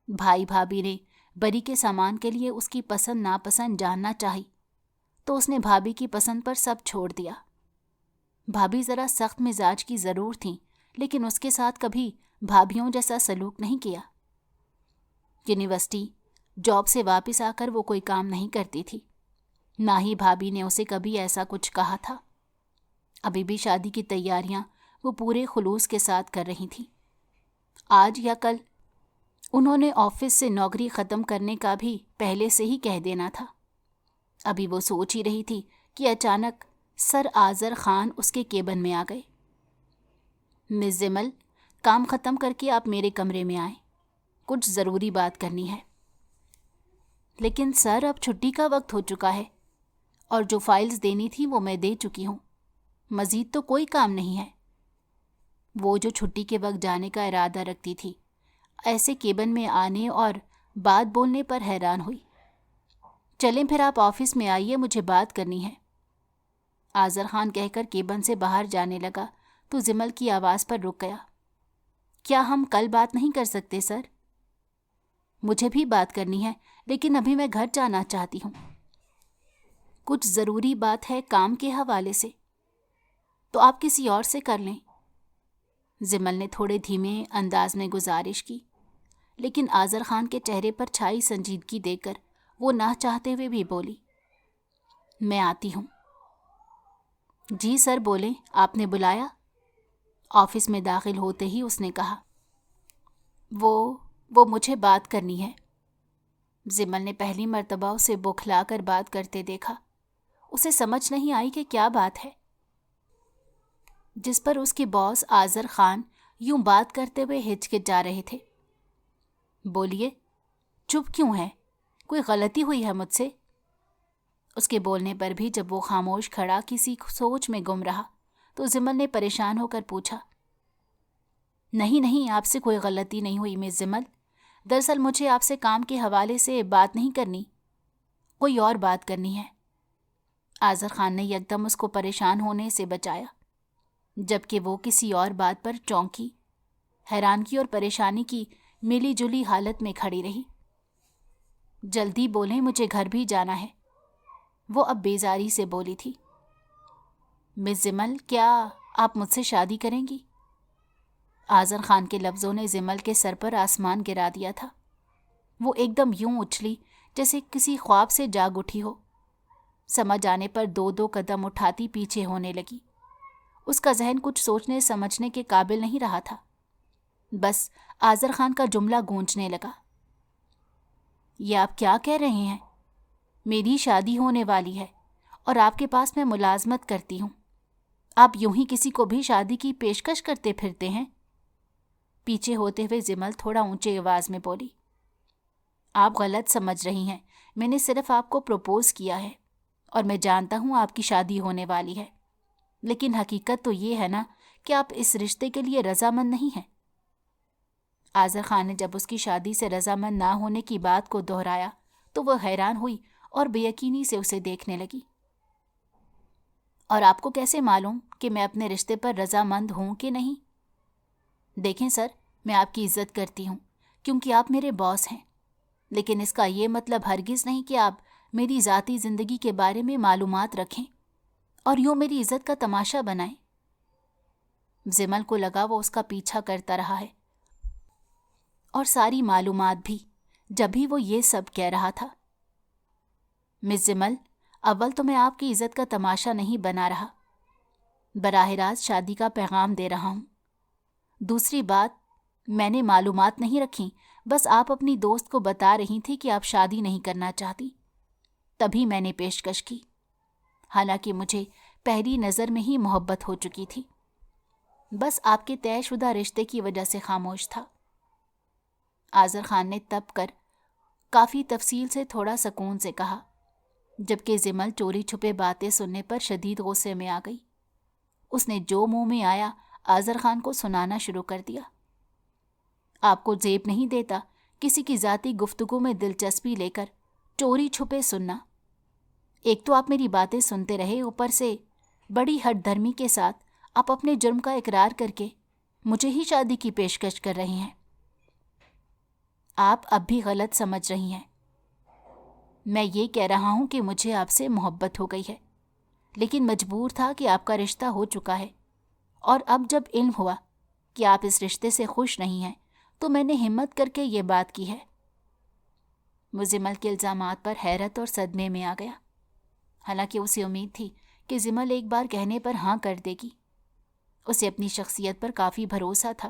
بھائی بھابھی نے بری کے سامان کے لیے اس کی پسند ناپسند جاننا چاہی تو اس نے بھابھی کی پسند پر سب چھوڑ دیا۔ بھابھی ذرا سخت مزاج کی ضرور تھیں، لیکن اس کے ساتھ کبھی بھابھیوں جیسا سلوک نہیں کیا۔ یونیورسٹی جاب سے واپس آ کر وہ کوئی کام نہیں کرتی تھی، نہ ہی بھابھی نے اسے کبھی ایسا کچھ کہا تھا۔ ابھی بھی شادی کی تیاریاں وہ پورے خلوص کے ساتھ کر رہی تھی۔ آج یا کل انہوں نے آفس سے نوکری ختم کرنے کا بھی پہلے سے ہی کہہ دینا تھا۔ ابھی وہ سوچ ہی رہی تھی کہ اچانک سر آذر خان اس کے کیبن میں آ گئے۔ مس زمل، کام ختم کر کے آپ میرے کمرے میں آئیں، کچھ ضروری بات کرنی ہے۔ لیکن سر اب چھٹی کا وقت ہو چکا ہے اور جو فائلز دینی تھی وہ میں دے چکی ہوں، مزید تو کوئی کام نہیں ہے۔ وہ جو چھٹی کے وقت جانے کا ارادہ رکھتی تھی، ایسے کیبن میں آنے اور بات بولنے پر حیران ہوئی۔ چلیں پھر آپ آفس میں آئیے، مجھے بات کرنی ہے، آذر خان کہہ کر کیبن سے باہر جانے لگا تو زمل کی آواز پر رک گیا۔ کیا ہم کل بات نہیں کر سکتے سر؟ مجھے بھی بات کرنی ہے، لیکن ابھی میں گھر جانا چاہتی ہوں۔ کچھ ضروری بات ہے کام کے حوالے سے، تو آپ کسی اور سے کر لیں، زمل نے تھوڑے دھیمے انداز میں گزارش کی، لیکن آذر خان کے چہرے پر چھائی سنجیدگی دیکھ کر وہ نہ چاہتے ہوئے بھی بولی، میں آتی ہوں۔ جی سر بولیں، آپ نے بلایا؟ آفس میں داخل ہوتے ہی اس نے کہا۔ وہ مجھے بات کرنی ہے۔ زمل نے پہلی مرتبہ اسے بوکھلا کر بات کرتے دیکھا۔ اسے سمجھ نہیں آئی کہ کیا بات ہے، جس پر اس کے باس آذر خان یوں بات کرتے ہوئے ہچکچ جا رہے تھے۔ بولیے، چپ کیوں ہے؟ کوئی غلطی ہوئی ہے مجھ سے؟ اس کے بولنے پر بھی جب وہ خاموش کھڑا کسی سوچ میں گم رہا تو زمل نے پریشان ہو کر پوچھا، نہیں آپ سے کوئی غلطی نہیں ہوئی مس زمل، دراصل مجھے آپ سے کام کے حوالے سے بات نہیں کرنی، کوئی اور بات کرنی ہے۔ آذر خان نے یکدم اس کو پریشان ہونے سے بچایا، جبکہ وہ کسی اور بات پر چونکی، حیرانگی اور پریشانی کی ملی جلی حالت میں کھڑی رہی۔ جلدی بولیں، مجھے گھر بھی جانا ہے، وہ اب بیزاری سے بولی تھی۔ مس زمل، کیا آپ مجھ سے شادی کریں گی؟ آذر خان کے لفظوں نے زمل کے سر پر آسمان گرا دیا تھا۔ وہ ایک دم یوں اچھلی جیسے کسی خواب سے جاگ اٹھی ہو۔ سمجھ آنے پر 2 قدم اٹھاتی پیچھے ہونے لگی۔ اس کا ذہن کچھ سوچنے سمجھنے کے قابل نہیں رہا تھا، بس آذر خان کا جملہ گونجنے لگا، یہ آپ کیا کہہ رہے ہیں؟ میری شادی ہونے والی ہے اور آپ کے پاس میں ملازمت کرتی ہوں، آپ یوں ہی کسی کو بھی شادی کی پیشکش کرتے پھرتے ہیں؟ پیچھے ہوتے ہوئے زمل تھوڑا اونچے آواز میں بولی، آپ غلط سمجھ رہی ہیں، میں نے صرف آپ کو پروپوز کیا ہے اور میں جانتا ہوں آپ کی شادی ہونے والی ہے، لیکن حقیقت تو یہ ہے نا کہ آپ اس رشتے کے لیے رضامند نہیں ہیں۔ آذر خان نے جب اس کی شادی سے رضامند نہ ہونے کی بات کو دہرایا تو وہ حیران ہوئی اور بے یقینی سے اسے دیکھنے لگی۔ اور آپ کو کیسے معلوم کہ میں اپنے رشتے پر رضامند ہوں کہ نہیں؟ دیکھیں سر، میں آپ کی عزت کرتی ہوں کیونکہ آپ میرے باس ہیں، لیکن اس کا یہ مطلب ہرگز نہیں کہ آپ میری ذاتی زندگی کے بارے میں معلومات رکھیں اور یوں میری عزت کا تماشا بنائیں۔ زمل کو لگا وہ اس کا پیچھا کرتا رہا ہے اور ساری معلومات بھی، جب بھی وہ یہ سب کہہ رہا تھا۔ مس زمل، اول تو میں آپ کی عزت کا تماشا نہیں بنا رہا، براہ راست شادی کا پیغام دے رہا ہوں۔ دوسری بات، میں نے معلومات نہیں رکھی، بس آپ اپنی دوست کو بتا رہی تھی کہ آپ شادی نہیں کرنا چاہتی، تبھی میں نے پیشکش کی، حالانکہ مجھے پہلی نظر میں ہی محبت ہو چکی تھی، بس آپ کے طے شدہ رشتے کی وجہ سے خاموش تھا۔ آذر خان نے تب کر کافی تفصیل سے تھوڑا سکون سے کہا، جبکہ زمل چوری چھپے باتیں سننے پر شدید غصے میں آ گئی۔ اس نے جو منہ میں آیا آذر خان کو سنانا شروع کر دیا۔ آپ کو زیب نہیں دیتا کسی کی ذاتی گفتگو میں دلچسپی لے کر چوری چھپے سننا؟ ایک تو آپ میری باتیں سنتے رہے، اوپر سے بڑی ہٹ دھرمی کے ساتھ آپ اپنے جرم کا اقرار کر کے مجھے ہی شادی کی پیشکش کر رہی ہیں۔ آپ اب بھی غلط سمجھ رہی ہیں۔ میں یہ کہہ رہا ہوں کہ مجھے آپ سے محبت ہو گئی ہے، لیکن مجبور تھا کہ آپ کا رشتہ ہو چکا ہے، اور اب جب علم ہوا کہ آپ اس رشتے سے خوش نہیں ہیں تو میں نے ہمت کر کے یہ بات کی ہے۔ وہ زمل کے الزامات پر حیرت اور صدمے میں آ گیا، حالانکہ اسے امید تھی کہ زمل ایک بار کہنے پر ہاں کر دے گی۔ اسے اپنی شخصیت پر کافی بھروسہ تھا،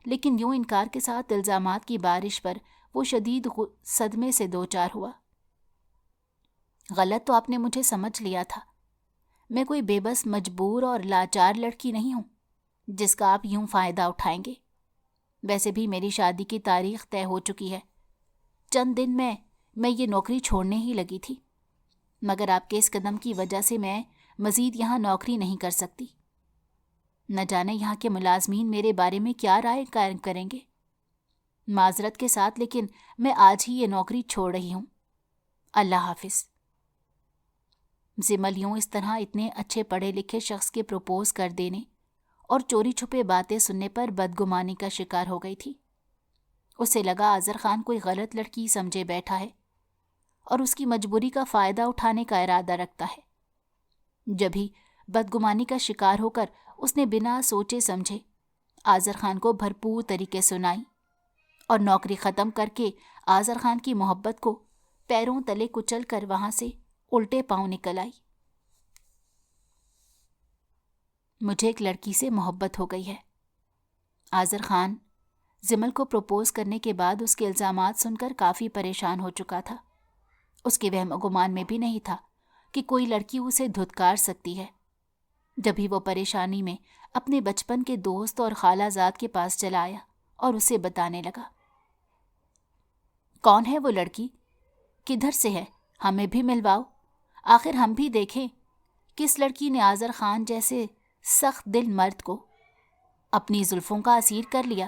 لیکن یوں انکار کے ساتھ الزامات کی بارش پر وہ شدید صدمے سے دوچار ہوا۔ غلط تو آپ نے مجھے سمجھ لیا تھا، میں کوئی بے بس مجبور اور لاچار لڑکی نہیں ہوں جس کا آپ یوں فائدہ اٹھائیں گے۔ ویسے بھی میری شادی کی تاریخ طے ہو چکی ہے، چند دن میں یہ نوکری چھوڑنے ہی لگی تھی، مگر آپ کے اس قدم کی وجہ سے میں مزید یہاں نوکری نہیں کر سکتی۔ نہ جانے یہاں کے ملازمین میرے بارے میں کیا رائے قائم کریں گے۔ معذرت کے ساتھ، لیکن میں آج ہی یہ نوکری چھوڑ رہی ہوں۔ اللہ حافظ۔ زمل یوں اس طرح اتنے اچھے پڑھے لکھے شخص کے پروپوز کر دینے اور چوری چھپے باتیں سننے پر بدگمانی کا شکار ہو گئی تھی۔ اسے لگا آذر خان کوئی غلط لڑکی سمجھے بیٹھا ہے اور اس کی مجبوری کا فائدہ اٹھانے کا ارادہ رکھتا ہے۔ جبھی بدگمانی کا شکار ہو کر اس نے بنا سوچے سمجھے آذر خان کو بھرپور طریقے سنائی اور نوکری ختم کر کے آذر خان کی محبت کو پیروں تلے کچل کر وہاں سے الٹے پاؤں نکل آئی۔ مجھے ایک لڑکی سے محبت ہو گئی ہے۔ آذر خان زمل کو پروپوز کرنے کے بعد اس کے الزامات سن کر کافی پریشان ہو چکا تھا۔ اس کے وہم و گمان میں بھی نہیں تھا کہ کوئی لڑکی اسے دھتکار سکتی ہے۔ جبھی وہ پریشانی میں اپنے بچپن کے دوست اور خالہ زاد کے پاس چلا آیا اور اسے بتانے لگا۔ کون ہے وہ لڑکی؟ کدھر سے ہے؟ ہمیں بھی ملواؤ، آخر ہم بھی دیکھیں کس لڑکی نے آذر خان جیسے سخت دل مرد کو اپنی زلفوں کا اسیر کر لیا۔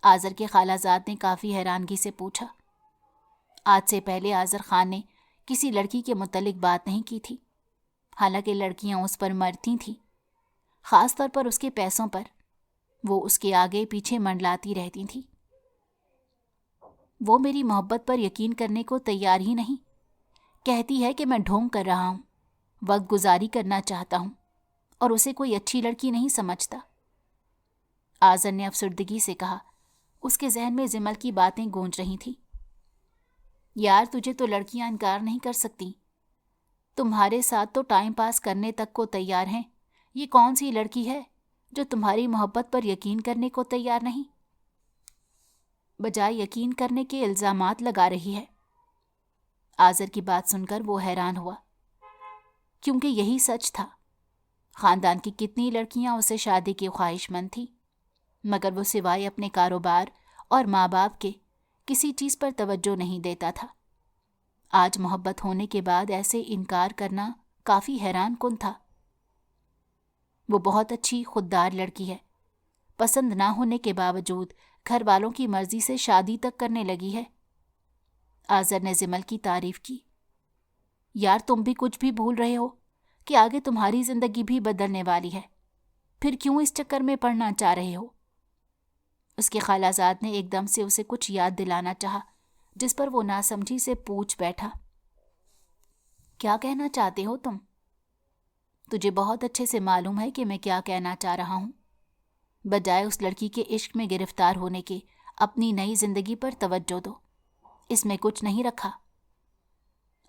آذر کے خالہ زاد نے کافی حیرانگی سے پوچھا۔ آج سے پہلے آذر خان نے کسی لڑکی کے متعلق بات نہیں کی تھی، حالانکہ لڑکیاں اس پر مرتی تھیں، خاص طور پر اس کے پیسوں پر۔ وہ اس کے آگے پیچھے منڈلاتی رہتی تھیں۔ وہ میری محبت پر یقین کرنے کو تیار ہی نہیں، کہتی ہے کہ میں ڈھونگ کر رہا ہوں، وقت گزاری کرنا چاہتا ہوں اور اسے کوئی اچھی لڑکی نہیں سمجھتا۔ آذر نے افسردگی سے کہا۔ اس کے ذہن میں زمل کی باتیں گونج رہی تھیں۔ یار، تجھے تو لڑکیاں انکار نہیں کر سکتی، تمہارے ساتھ تو ٹائم پاس کرنے تک کو تیار ہیں۔ یہ کون سی لڑکی ہے جو تمہاری محبت پر یقین کرنے کو تیار نہیں، بجائے یقین کرنے کے الزامات لگا رہی ہے؟ آذر کی بات سن کر وہ حیران ہوا، کیونکہ یہی سچ تھا۔ خاندان کی کتنی لڑکیاں اسے شادی کی خواہش مند تھی، مگر وہ سوائے اپنے کاروبار اور ماں باپ کے کسی چیز پر توجہ نہیں دیتا تھا۔ آج محبت ہونے کے بعد ایسے انکار کرنا کافی حیران کن تھا۔ وہ بہت اچھی خوددار لڑکی ہے، پسند نہ ہونے کے باوجود گھر والوں کی مرضی سے شادی تک کرنے لگی ہے۔ آذر نے زمل کی تعریف کی۔ یار، تم بھی کچھ بھی بھول رہے ہو کہ آگے تمہاری زندگی بھی بدلنے والی ہے، پھر کیوں اس چکر میں پڑنا چاہ رہے ہو؟ اس کے خالہ زاد نے ایک دم سے اسے کچھ یاد دلانا چاہا، جس پر وہ ناسمجھی سے پوچھ بیٹھا۔ کیا کہنا چاہتے ہو تم؟ تجھے بہت اچھے سے معلوم ہے کہ میں کیا کہنا چاہ رہا ہوں۔ بجائے اس لڑکی کے عشق میں گرفتار ہونے کے اپنی نئی زندگی پر توجہ دو، اس میں کچھ نہیں رکھا۔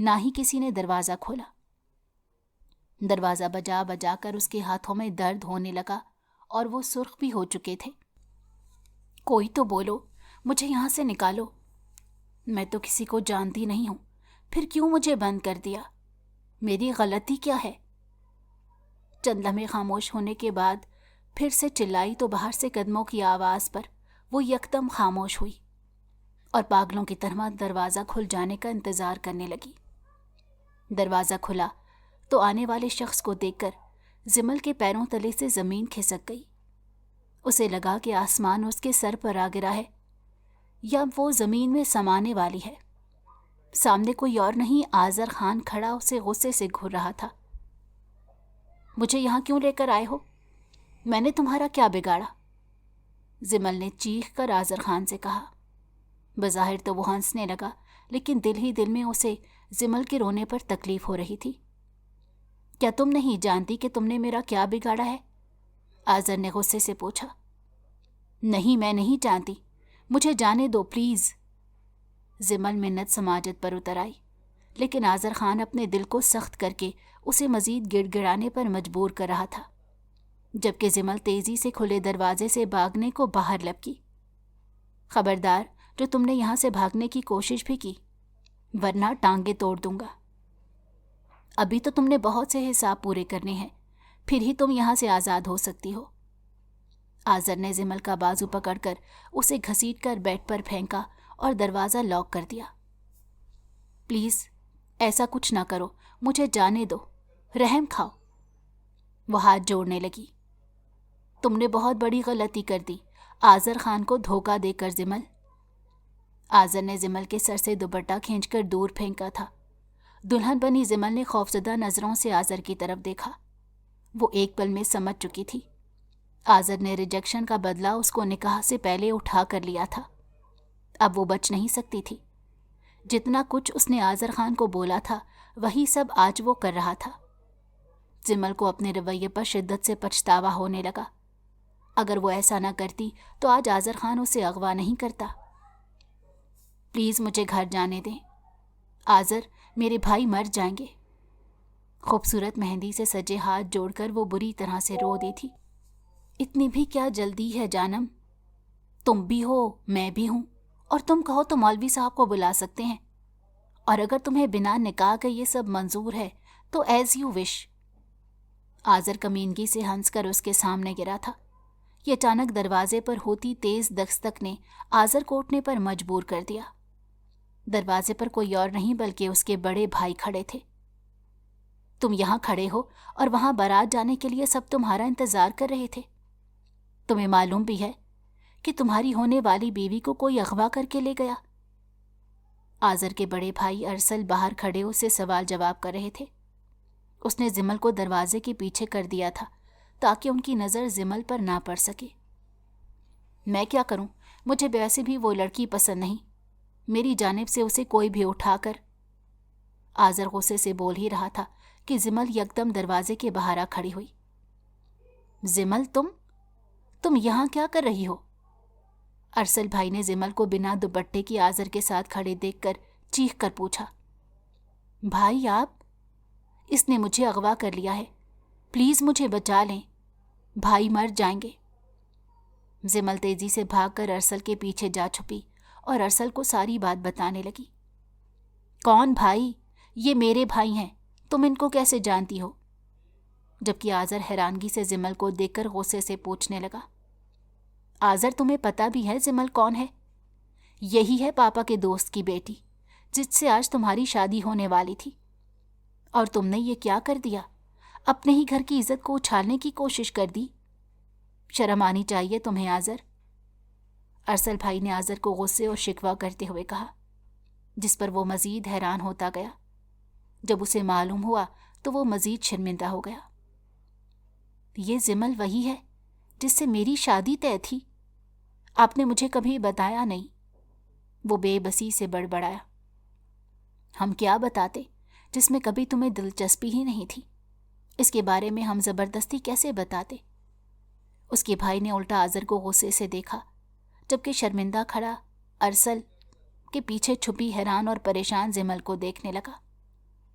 نہ ہی کسی نے دروازہ کھولا۔ دروازہ بجا بجا کر اس کے ہاتھوں میں درد ہونے لگا اور وہ سرخ بھی ہو چکے تھے۔ کوئی تو بولو، مجھے یہاں سے نکالو، میں تو کسی کو جانتی نہیں ہوں، پھر کیوں مجھے بند کر دیا؟ میری غلطی کیا ہے؟ چند لمحے خاموش ہونے کے بعد پھر سے چلائی تو باہر سے قدموں کی آواز پر وہ یکدم خاموش ہوئی اور پاگلوں کی طرح دروازہ کھل جانے کا انتظار کرنے لگی۔ دروازہ کھلا تو آنے والے شخص کو دیکھ کر زمل کے پیروں تلے سے زمین کھسک گئی۔ اسے لگا کہ آسمان اس کے سر پر آ گرا ہے یا وہ زمین میں سمانے والی ہے۔ سامنے کوئی اور نہیں، آذر خان کھڑا اسے غصے سے گھور رہا تھا۔ مجھے یہاں کیوں لے کر آئے ہو؟ میں نے تمہارا کیا بگاڑا؟ زمل نے چیخ کر آذر خان سے کہا۔ بظاہر تو وہ ہنسنے لگا، لیکن دل ہی دل میں اسے زمل کے رونے پر تکلیف ہو رہی تھی۔ کیا تم نہیں جانتی کہ تم نے میرا کیا بگاڑا ہے؟ آذر نے غصے سے پوچھا۔ نہیں، میں نہیں جانتی، مجھے جانے دو پلیز۔ زمل منت سماجت پر اتر آئی، لیکن آذر خان اپنے دل کو سخت کر کے اسے مزید گڑ گڑانے پر مجبور کر رہا تھا، جبکہ زمل تیزی سے کھلے دروازے سے بھاگنے کو باہر لپکی۔ خبردار، جو تم نے یہاں سے بھاگنے کی کوشش بھی کی، ورنہ ٹانگیں توڑ دوں گا۔ ابھی تو تم نے بہت سے حساب پورے کرنے ہیں، پھر ہی تم یہاں سے آزاد ہو سکتی ہو۔ آذر نے زمل کا بازو پکڑ کر اسے گھسیٹ کر بیڈ پر پھینکا اور دروازہ لاک کر دیا۔ پلیز ایسا کچھ نہ کرو، مجھے جانے دو، رحم کھاؤ۔ وہ ہاتھ جوڑنے لگی۔ تم نے بہت بڑی غلطی کر دی آذر خان کو دھوکہ دے کر زمل۔ آذر نے زمل کے سر سے دوپٹہ کھینچ کر دور پھینکا تھا۔ دلہن بنی زمل نے خوفزدہ نظروں سے آذر کی طرف دیکھا۔ وہ ایک پل میں سمجھ چکی تھی۔ آذر نے ریجیکشن کا بدلہ اس کو نکاح سے پہلے اٹھا کر لیا تھا۔ اب وہ بچ نہیں سکتی تھی۔ جتنا کچھ اس نے آذر خان کو بولا تھا، وہی سب آج وہ کر رہا تھا۔ زمل کو اپنے رویے پر شدت سے پچھتاوا ہونے لگا۔ اگر وہ ایسا نہ کرتی تو آج آذر خان اسے اغوا نہیں کرتا۔ پلیز مجھے گھر جانے دیں آذر، میرے بھائی مر جائیں گے۔ خوبصورت مہندی سے سجے ہاتھ جوڑ کر وہ بری طرح سے رو دی تھی۔ اتنی بھی کیا جلدی ہے جانم؟ تم بھی ہو، میں بھی ہوں، اور تم کہو تو مولوی صاحب کو بلا سکتے ہیں، اور اگر تمہیں بنا نکاح کے یہ سب منظور ہے تو ایز یو وش۔ آذر کمینگی سے ہنس کر اس کے سامنے گرا تھا۔ یہ اچانک دروازے پر ہوتی تیز دستک نے آذر کو اٹھنے پر مجبور کر دیا۔ دروازے پر کوئی اور نہیں بلکہ اس کے بڑے بھائی کھڑے تھے۔ تم یہاں کھڑے ہو اور وہاں بارات جانے کے لیے سب تمہارا انتظار کر رہے تھے۔ تمہیں معلوم بھی ہے کہ تمہاری ہونے والی بیوی کو کوئی اغوا کر کے لے گیا۔ آذر کے بڑے بھائی ارسل باہر کھڑے اس سے سوال جواب کر رہے تھے۔ اس نے زمل کو دروازے کے پیچھے کر دیا تھا تاکہ ان کی نظر زمل پر نہ پڑ سکے۔ میں کیا کروں؟ مجھے ویسے بھی وہ لڑکی پسند نہیں، میری جانب سے اسے کوئی بھی اٹھا کر۔ آذر غصے سے بول ہی رہا تھا کہ زمل یکدم دروازے کے باہر آ کھڑی ہوئی۔ زمل، تم یہاں کیا کر رہی ہو؟ ارسل بھائی نے زمل کو بنا دوپٹے کی آذر کے ساتھ کھڑے دیکھ کر چیخ کر پوچھا۔ بھائی آپ، اس نے مجھے اغوا کر لیا ہے، پلیز مجھے بچا لیں، بھائی مر جائیں گے۔ زمل تیزی سے بھاگ کر ارسل کے پیچھے جا چھپی اور ارسل کو ساری بات بتانے لگی۔ کون بھائی؟ یہ میرے بھائی ہیں، تم ان کو کیسے جانتی ہو؟ جبکہ آذر حیرانگی سے زمل کو دیکھ کر غصے سے پوچھنے لگا۔ آذر، تمہیں پتہ بھی ہے زمل کون ہے؟ یہی ہے پاپا کے دوست کی بیٹی، جس سے آج تمہاری شادی ہونے والی تھی، اور تم نے یہ کیا کر دیا؟ اپنے ہی گھر کی عزت کو اچھالنے کی کوشش کر دی۔ شرم آنی چاہیے تمہیں آذر۔ ارسل بھائی نے آذر کو غصے اور شکوہ کرتے ہوئے کہا، جس پر وہ مزید حیران ہوتا گیا۔ جب اسے معلوم ہوا تو وہ مزید شرمندہ ہو گیا۔ یہ زمل وہی ہے جس سے میری شادی طے تھی؟ آپ نے مجھے کبھی بتایا نہیں۔ وہ بے بسی سے بڑبڑایا۔ ہم کیا بتاتے جس میں کبھی تمہیں دلچسپی ہی نہیں تھی؟ اس کے بارے میں ہم زبردستی کیسے بتاتے؟ اس کے بھائی نے الٹا آذر کو غصے سے دیکھا، جبکہ شرمندہ کھڑا ارسل کے پیچھے چھپی حیران اور پریشان زمل کو دیکھنے لگا۔